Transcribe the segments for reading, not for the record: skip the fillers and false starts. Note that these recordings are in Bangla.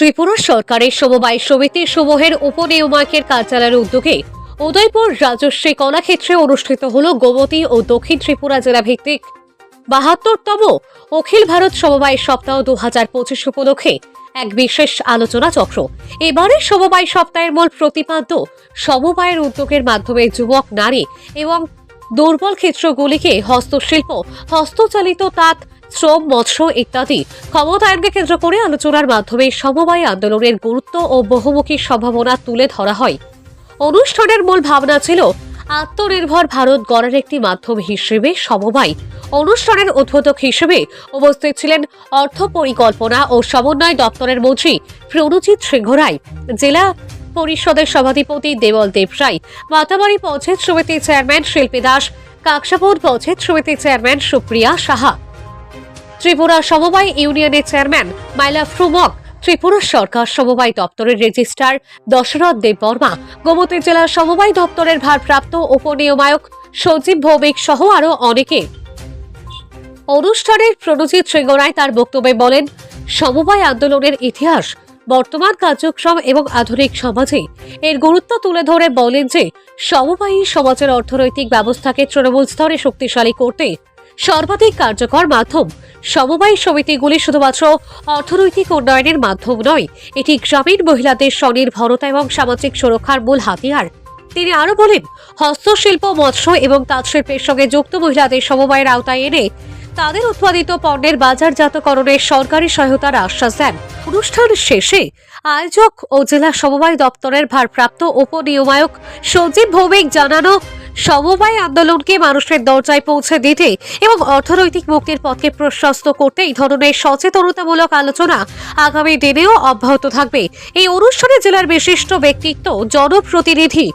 ত্রিপুরা সরকারের সমবায় সমিতি সমূহের উপনিয়ামকের কার্যালয়ের উদ্যোগে উদয়পুর রাজশ্রী কলাক্ষেত্রে অনুষ্ঠিত হল গোমতী ও দক্ষিণ ত্রিপুরা জেলা ভিত্তিক ৭২তম অখিল ভারত সমবায় সপ্তাহ ২০২৫ উপলক্ষে এক বিশেষ আলোচনা চক্র। এবারের সমবায় সপ্তাহের মূল প্রতিপাদ্য সমবায়ের উদ্যোগের মাধ্যমে যুবক, নারী এবং দুর্বল ক্ষেত্রগুলিকে হস্তশিল্প, হস্তচালিত তাঁত, শ্রম, মৎস্য ইত্যাদি ক্ষমতায়নকে কেন্দ্র করে আলোচনার মাধ্যমে সমবায় আন্দোলনের গুরুত্ব ও বহুমুখী সম্ভাবনা তুলে ধরা হয়। অনুষ্ঠানের মূল ভাবনা ছিল আত্মনির্ভর ভারত গড়ার একটি মাধ্যম হিসেবে সমবায়। অনুষ্ঠানের উদ্বোধক হিসেবে উপস্থিত ছিলেন অর্থ পরিকল্পনা ও সমন্বয় দপ্তরের মন্ত্রী প্রণজিৎ সিংহ রায়, জেলা পরিষদের সভাধিপতি দেবল দেব রায়, মাতাবাড়ি পঞ্চায়েত সমিতির চেয়ারম্যান শিল্পী দাস, কাকসাপুর পঞ্চায়েত সমিতির চেয়ারম্যান সুপ্রিয়া সাহা, ত্রিপুরা সমবায় ইউনিয়নের চেয়ারম্যান মাইলা ফ্রুমক, ত্রিপুরা সরকার সমবায় দপ্তরের রেজিস্ট্রার দশরথ দেববর্মা, গোমতী জেলা সমবায় দপ্তরের ভারপ্রাপ্ত উপনিয়ামক সঞ্জীব ভৌমিক সহ আরও অনেকে। অনুষ্ঠানের প্রণজিৎ সিংহ রায় তার বক্তব্যে বলেন, সমবায় আন্দোলনের ইতিহাস, বর্তমান কার্যক্রম এবং আধুনিক সমাজে এর গুরুত্ব তুলে ধরে বলেন যে সমবায়ী সমাজের অর্থনৈতিক ব্যবস্থাকে তৃণমূল স্তরে শক্তিশালী করতে সর্বাধিক কার্যকর মাধ্যম। সমবায় সমিতিগুলি শুধুমাত্র অর্থনৈতিক উন্নয়নের মাধ্যম নয়, এটি গ্রামীণ মহিলাদের স্বনির্ভরতা এবং সামাজিক সুরক্ষার মূল হাতিয়ার। তিনি আরও বলেন, হস্তশিল্প, মৎস্য এবং তাঁত শিল্পের সঙ্গে যুক্ত মহিলাদের সমবায়ের আওতায় এনে তাদের উৎপাদিত পণ্যের বাজারজাতকরণের সরকারি সহায়তার আশ্বাস দেন। অনুষ্ঠান শেষে আয়োজক ও জেলা সমবায় দপ্তরের ভারপ্রাপ্ত উপনিয়ামক সঞ্জীব ভৌমিক জানানো, সমবায় আন্দোলনকে মানুষের দরজায় পৌঁছে দিতে এবং অর্থনৈতিক মুক্তির পথকে প্রশস্ত করতে এই ধরনের সচেতনতামূলক আলোচনা আগামী দিনেও অব্যাহত থাকবে। এই অনুষ্ঠানে জেলার বিশিষ্ট ব্যক্তিত্ব, জনপ্রতিনিধি,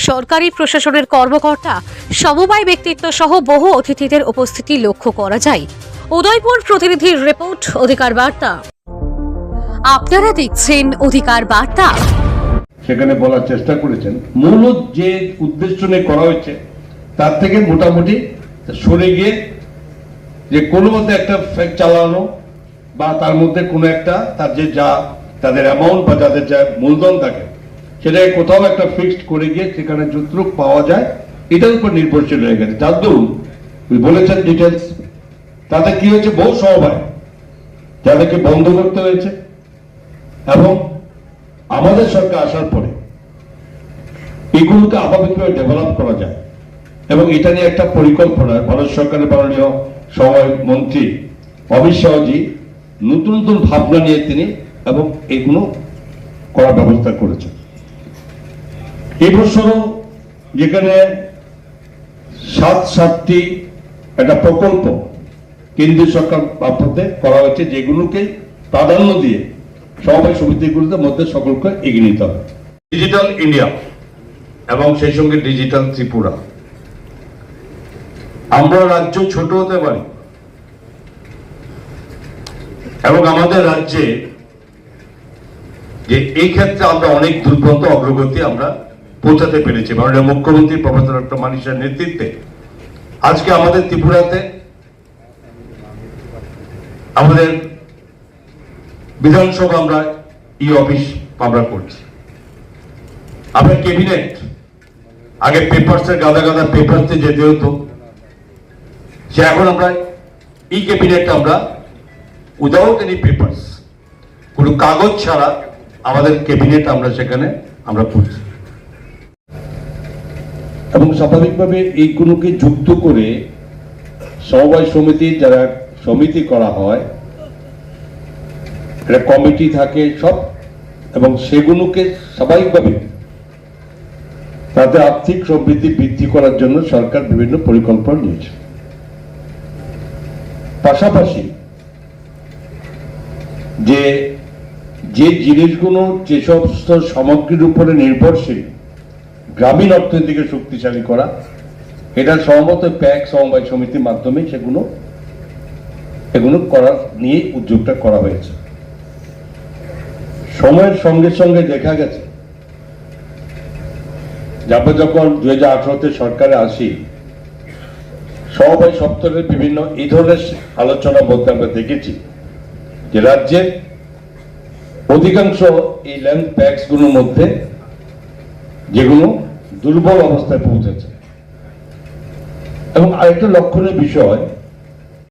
সরকারি প্রশাসনের কর্মকর্তা, সমবায় ব্যক্তিত্ব সহ বহু অতিথিদের উপস্থিতি লক্ষ্য করা যায়। উদয়পুর প্রতিনিধির রিপোর্ট, অধিকার বার্তা। আপনারা দেখছেন অধিকার বার্তা। সেখানে বলার চেষ্টা করেছেন মূল যে উদ্দেশ্য নিয়ে করা হয়েছে তার থেকে মোটামুটি সরে গিয়ে যে কোনো মধ্যে একটা ফ্যাক্ট চালানো বা তার মধ্যে কোনো একটা তার যে যা তাদের অ্যামাউন্ট বা যাদের যা মূলধন থাকে সেটাকে কোথাও একটা ফিক্সড করে গিয়ে সেখানে যতটুকু পাওয়া যায় এটার উপর নির্ভরশীল হয়ে গেছে। যার দরুন বলেছেন ডিটেলস, তাতে কি হয়েছে, বহু সমবায় যাদেরকে বন্ধ করতে হয়েছে এবং আমাদের সরকার আসার পরে এগুলোকে আবার কিভাবে ডেভেলপ করা যায় এবং এটা নিয়ে একটা পরিকল্পনা ভারত সরকারের মাননীয় সমবায় মন্ত্রী অমিত শাহজি নতুন নতুন ভাবনা নিয়ে তিনি এবং এগুলো করার ব্যবস্থা করেছেন। এই বছরও যেখানে 7টি একটা প্রকল্প কেন্দ্রীয় সরকার মারফতে করা হয়েছে, যেগুলোকে প্রাধান্য দিয়ে সমবায় সমিতিগুলোর মধ্যে সকলকে এগিয়ে নিতে হবে। ডিজিটাল ইন্ডিয়া এবং সেই সঙ্গে ডিজিটাল ত্রিপুরা। আমরা রাজ্য ছোট হতে পারি এবং আমাদের রাজ্যে যে এই ক্ষেত্রে আমরা অনেক দুর্গত অগ্রগতি আমরা পৌঁছাতে পেরেছি। মাননীয় মুখ্যমন্ত্রী প্রফেসর ডক্টর মানিক সাহের নেতৃত্বে আজকে আমাদের ত্রিপুরাতে আমাদের বিধানসভা আমরা ই অফিস আমরা করছি। আমরা ক্যাবিনেট, আগে পেপারসের গাদা গাদা পেপারতে যেতে হতো, সে এখন আমরা ই ক্যাবিনেট আমরা উইদাউট এনি পেপারস, কোনো কাগজ ছাড়া আমাদের ক্যাবিনেট আমরা সেখানে আমরা করছি এবং স্বাভাবিকভাবে এইগুলোকে যুক্ত করে সমবায় সমিতির যারা সমিতি করা হয়, একটা কমিটি থাকে সব, এবং সেগুলোকে স্বাভাবিকভাবে তাদের আর্থিক সমৃদ্ধি বৃদ্ধি করার জন্য সরকার বিভিন্ন পরিকল্পনা নিয়েছে। পাশাপাশি যে জিনিসগুলো যে সমস্ত সামগ্রীর উপরে নির্ভরশীল গ্রামীণ অর্থনীতিকে শক্তিশালী করা, এটা সম্ভবত প্যাক সমবায় সমিতির মাধ্যমে এগুলো করার নিয়ে উদ্যোগটা করা হয়েছে। সময়ের সঙ্গে সঙ্গে দেখা গেছে আমরা যখন 2018-তে সরকারে আসি, সমবায় সপ্তাহের বিভিন্ন এই ধরনের আলোচনার মধ্যে আমরা দেখেছি যে রাজ্যের অধিকাংশ এই ল্যান্ড প্যাক্স গুলোর মধ্যে যেগুলো দুর্বল অবস্থায় পৌঁছেছে। এবং আরেকটা লক্ষণীয় বিষয়,